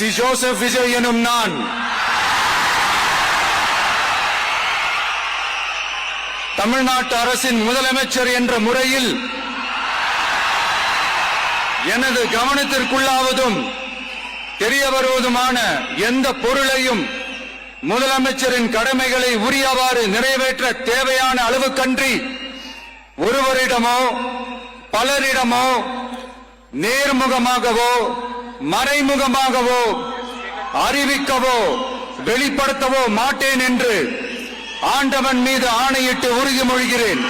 C Joseph Vijay எனும் நான் தமிழ்நாட்டு அரசின் முதலமைச்சர் என்ற முறையில் எனது கவனத்திற்குள்ளாவதும் தெரிய வருவதுமான எந்த பொருளையும் முதலமைச்சரின் கடமைகளை உரியவாறு நிறைவேற்ற தேவையான அளவுக்கன்றி ஒருவரிடமோ பலரிடமோ நேர்முகமாகவோ மறைமுகமாகவோ அறிவிக்கவோ வெளிப்படுத்தவோ மாட்டேன் என்று ஆண்டவன் மீது ஆணையிட்டு உறுதிமொழிகிறேன்.